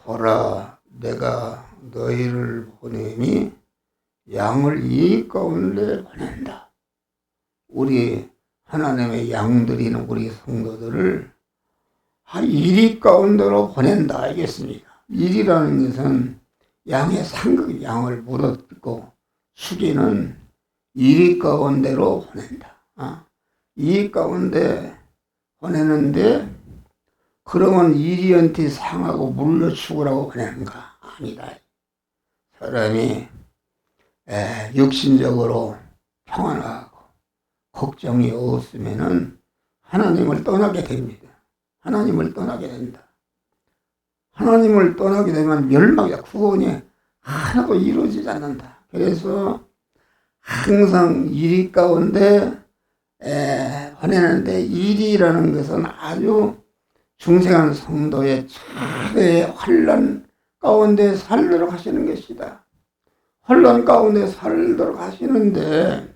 보라, 내가 너희를 보내니 양을 이 가운데 보낸다. 우리 하나님의 양들이는 우리 성도들을 이리 가운데로 보낸다. 알겠습니까? 이리라는 것은 양의 상극, 양을 물어뜯고 숙이는 이리 가운데로 보낸다. 이 가운데 보내는데 그러면 이리한테 상하고 물러 죽으라고 보내는가? 아니다. 사람이 육신적으로 평안하고 걱정이 없으면은 하나님을 떠나게 됩니다. 하나님을 떠나게 된다. 하나님을 떠나게 되면 멸망이다. 구원이 하나도 이루어지지 않는다. 그래서 항상 이리 가운데 보내는데 일이라는 것은 아주 중생한 성도의 최대의 환난 가운데 살도록 하시는 것이다. 환난 가운데 살도록 하시는데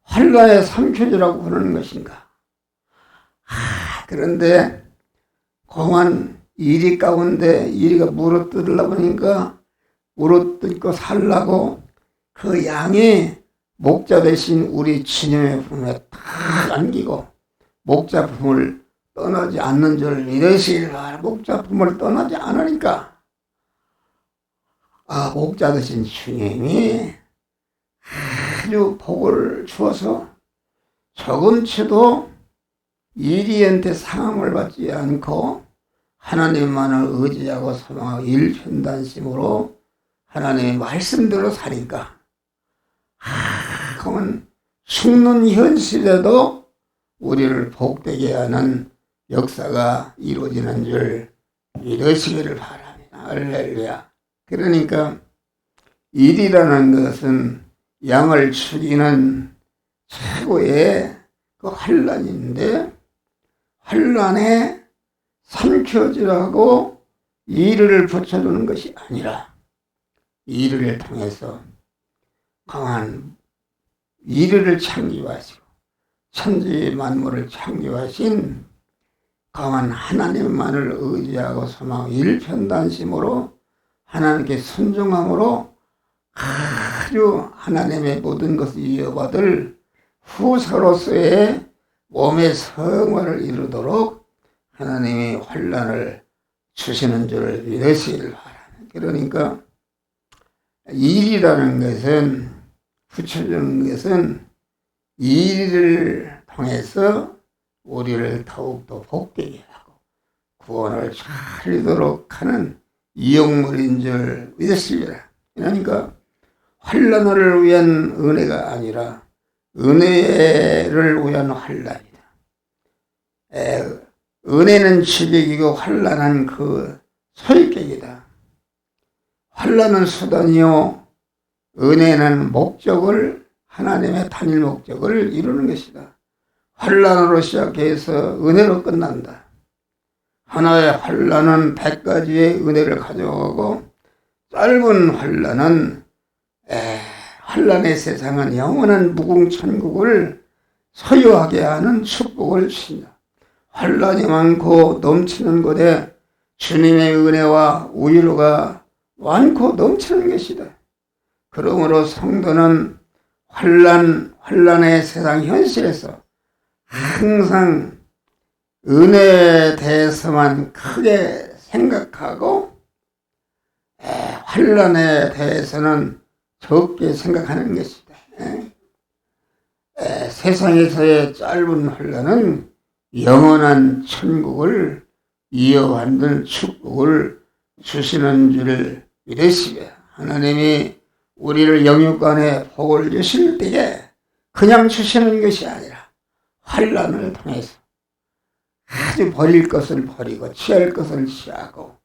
환난의 삼켜지라고 그러는 것인가? 그런데 공안 이리 가운데 이리가 물어뜯으려고 하니까 물어뜯고 살라고 그 양이 목자 대신 우리 주님의 품에 딱 안기고 목자 품을 떠나지 않는 줄 믿으시길 바라. 목자 품을 떠나지 않으니까 목자 대신 주님이 아주 복을 주어서 조금치도 이리한테 상함을 받지 않고 하나님만을 의지하고 소망하고 일편단심으로 하나님의 말씀대로 사니까 그러면 죽는 현실에도 우리를 복되게 하는 역사가 이루어지는 줄 믿으시기를 바랍니다. 할렐루야. 그러니까 일이라는 것은 양을 죽이는 최고의 그 환난인데 환난에 삼켜지라고 이를 붙여주는 것이 아니라 이를 통해서 강한 이를 창조하시고 천지 만물을 창조하신 강한 하나님만을 의지하고 소망하고 일편단심으로 하나님께 순종함으로 아주 하나님의 모든 것을 이어받을 후사로서의 몸의 성화를 이루도록 하나님이 환난을 주시는 줄을 믿으시길 바랍니다. 그러니까 일이라는 것은 붙여주는 것은 일을 통해서 우리를 더욱더 복되게 하고 구원을 잘 이루도록 하는 이용물인 줄 믿으시리라. 그러니까 환난을 위한 은혜가 아니라 은혜를 위한 환난이다. 은혜는 지객이고 환난은 그 설객이다. 환난은 수단이요 은혜는 목적을 하나님의 단일 목적을 이루는 것이다. 환난으로 시작해서 은혜로 끝난다. 하나의 환난은 100가지의 은혜를 가져오고 짧은 환난은 환난의 세상은 영원한 무궁천국을 소유하게 하는 축복을 주신다. 환난이 많고 넘치는 곳에 주님의 은혜와 우유가 많고 넘치는 것이다. 그러므로 성도는 환난의 세상 현실에서 항상 은혜에 대해서만 크게 생각하고 환난에 대해서는 적게 생각하는 것이다. 세상에서의 짧은 환난은 영원한 천국을 이어받는 축복을 주시는 줄을 믿으시게 하나님이 우리를 영육간에 복을 주실 때에 그냥 주시는 것이 아니라 환난을 통해서 아주 버릴 것을 버리고 취할 것을 취하고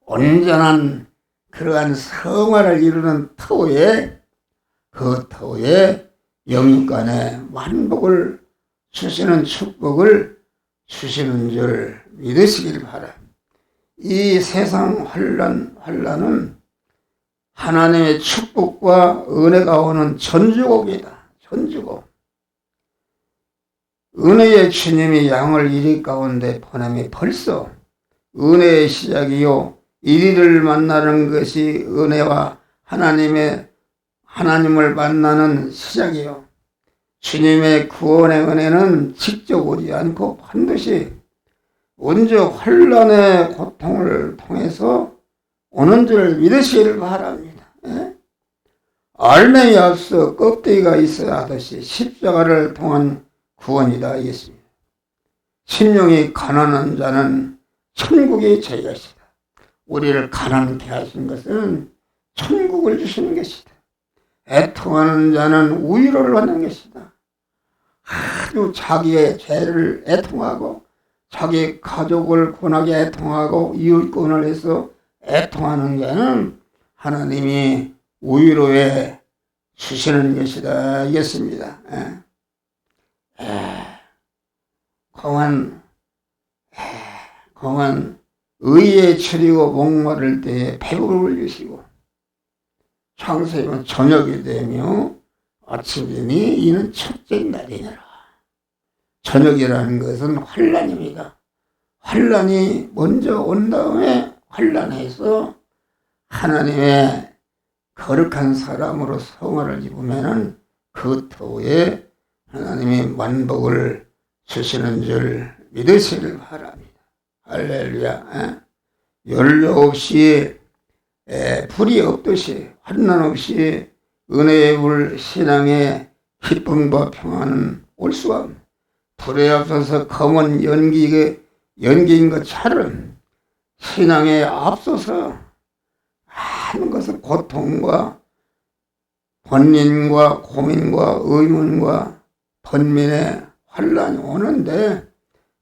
온전한 그러한 성화를 이루는 터에 그 터에 영육간에 만복을 주시는 축복을 주시는 줄 믿으시길 바라. 이 세상 환난은 하나님의 축복과 은혜가 오는 전주곡이다. 전주곡. 은혜의 주님이 양을 이리 가운데 보냄이 벌써 은혜의 시작이요 이리를 만나는 것이 은혜와 하나님을 만나는 시작이요. 주님의 구원의 은혜는 직접 오지 않고 반드시 온저 환난의 고통을 통해서 오는 줄 믿으시기를 바랍니다. 예? 알맹이 앞서 껍데기가 있어야 하듯이 십자가를 통한 구원이다 하겠습니다. 심령이 가난한 자는 천국이 제 것이다. 우리를 가난케 하신 것은 천국을 주시는 것이다. 애통하는 자는 위로를 받는 것이다. 아주 자기의 죄를 애통하고 자기 가족을 권하게 애통하고 이웃권을 해서 애통하는 자는 하나님이 위로해 주시는 것이다 하겠습니다. 공한 의에 처리고 목마를 때에 배부름을 주시고 창세기는 저녁이 되며 아침이니 이는 첫째 날이니라. 저녁이라는 것은 환난입니다. 환난이 먼저 온 다음에 환난에서 하나님의 거룩한 사람으로 성화를 입으면은 그 후에 하나님이 만복을 주시는 줄 믿으시길 바랍니다. 할렐루야. 연료 없이 불이 없듯이 환난 없이 은혜의 불 신앙의 기쁨과 평안은 올 수가 없습니다. 불에 앞서서 검은 연기인 것처럼 신앙에 앞서서 하는 것은 고통과 번민과 고민과 의문과 번민의 환난이 오는데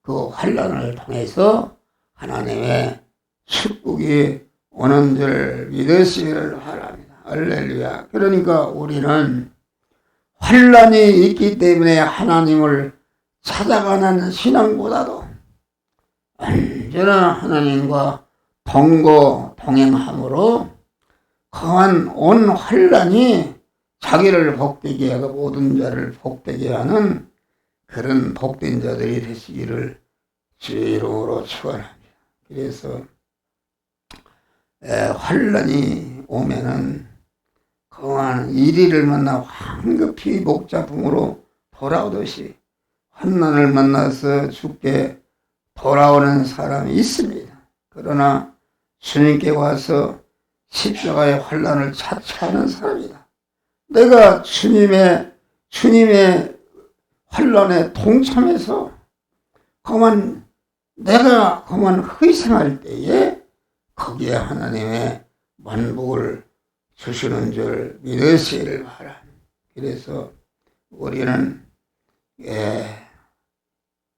그 환난을 통해서 하나님의 축복이 오는 줄 믿으시기를 바랍니다. 할렐루야. 그러니까 우리는 환난이 있기 때문에 하나님을 찾아가는 신앙보다도 언제나 하나님과 동행함으로 거한 온 환난이 자기를 복되게 하고 모든 자를 복되게 하는 그런 복된 자들이 되시기를 주의 이름으로 축원합니다. 그래서 환난이 오면은 거한 이리를 만나 황급히 목자품으로 돌아오듯이 환난을 만나서 죽게 돌아오는 사람이 있습니다. 그러나 주님께 와서 십자가의 환난을 자처하는 사람이다. 내가 주님의 환난에 동참해서 내가 희생할 때에 거기에 하나님의 만복을 주시는 줄 믿으시기를 바랍니다. 그래서 우리는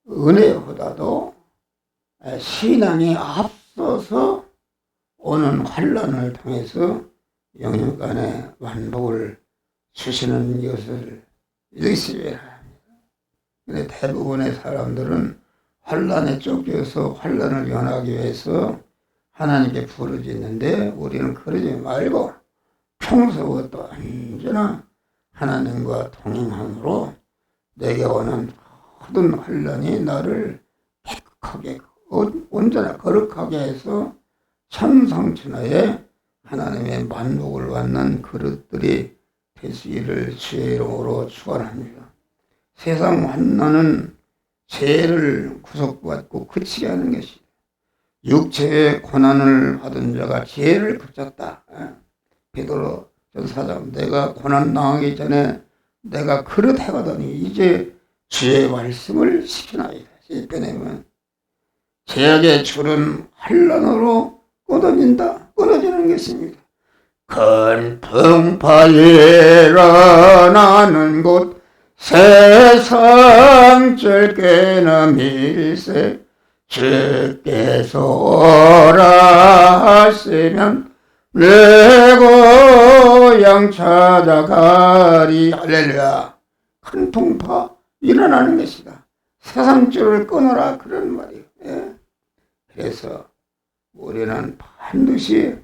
은혜보다도 신앙이 앞서서 오는 환난을 통해서 영육간의 만복을 주시는 것을 믿으시기 바랍니다. 근데 대부분의 사람들은 환난에 쫓겨서 환난을 면하기 위해서 하나님께 부르짖는데 우리는 그러지 말고 평소부터 언제나 하나님과 동행함으로 내게 오는 모든 환난이 나를 깨끗하게 온전히 거룩하게 해서 천상천하에 하나님의 만복을 받는 그릇들이 되시기를 주의 이름으로 축원합니다. 세상 환난은 죄를 구속받고 그치게 하는 것이다. 육체의 고난을 받은 자가 죄를 그쳤다. 베드로 전사장, 내가 고난 당하기 전에 내가 그릇 해가더니 이제 주의 말씀을 시키나이다. 시편에는 죄악의 줄은 환난으로 끊어지는 것입니다. 큰 풍파에 일어나는 곳 세상 짧게나 밀세 주께서 오라 하시면 내 고향 찾아가리. 할렐루야. 큰 풍파 일어나는 것이다. 세상줄을 끊어라 그런 말이에요. 그래서 우리는 반드시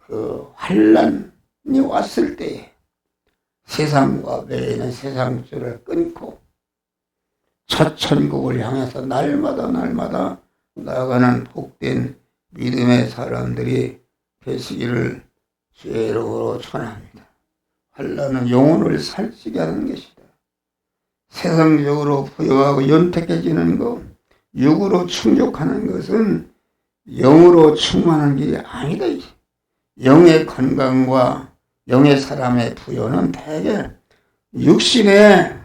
그 환난이 왔을 때에 세상과 매이는 세상줄을 끊고 첫 천국을 향해서 날마다 나아가는 복된 믿음의 사람들이 되시기를 주의 이름으로 축원합니다. 환난은 영혼을 살찌게 하는 것이다. 세상적으로 부유하고 윤택해지는 것, 육으로 충족하는 것은 영으로 충만한 길이 아니다. 영의 건강과 영의 사람의 부여는 대개 육신의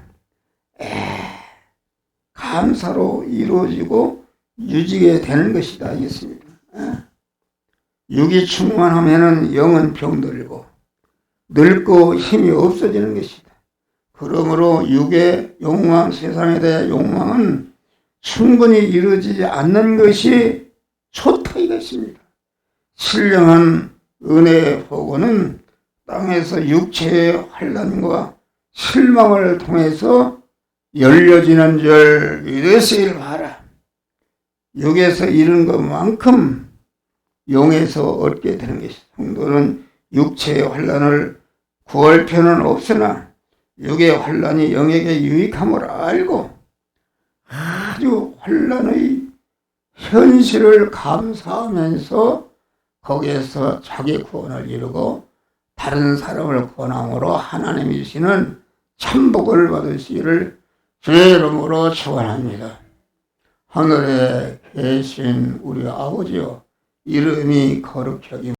감사로 이루어지고 유지게 되는 것이다. 알겠습니다. 육이 충만하면은 영은 병들고 늙고 힘이 없어지는 것이다. 그러므로 육의 욕망, 세상에 대한 욕망은 충분히 이루어지지 않는 것이 좋다 이것입니다. 신령한 은혜의 복은 땅에서 육체의 환난과 실망을 통해서 열려지는 줄 믿으시길 바라. 육에서 이룬 것만큼 영에서 얻게 되는 것이다. 성도는 육체의 환난을 구할 필요는 없으나 육의 환난이 영에게 유익함을 알고 아주 환난의 현실을 감사하면서 거기에서 자기 구원을 이루고 다른 사람을 구원함으로 하나님이 주시는 참복을 받으시기를 주의 이름으로 축원합니다. 하늘에 계신 우리 아버지여, 이름이 거룩하게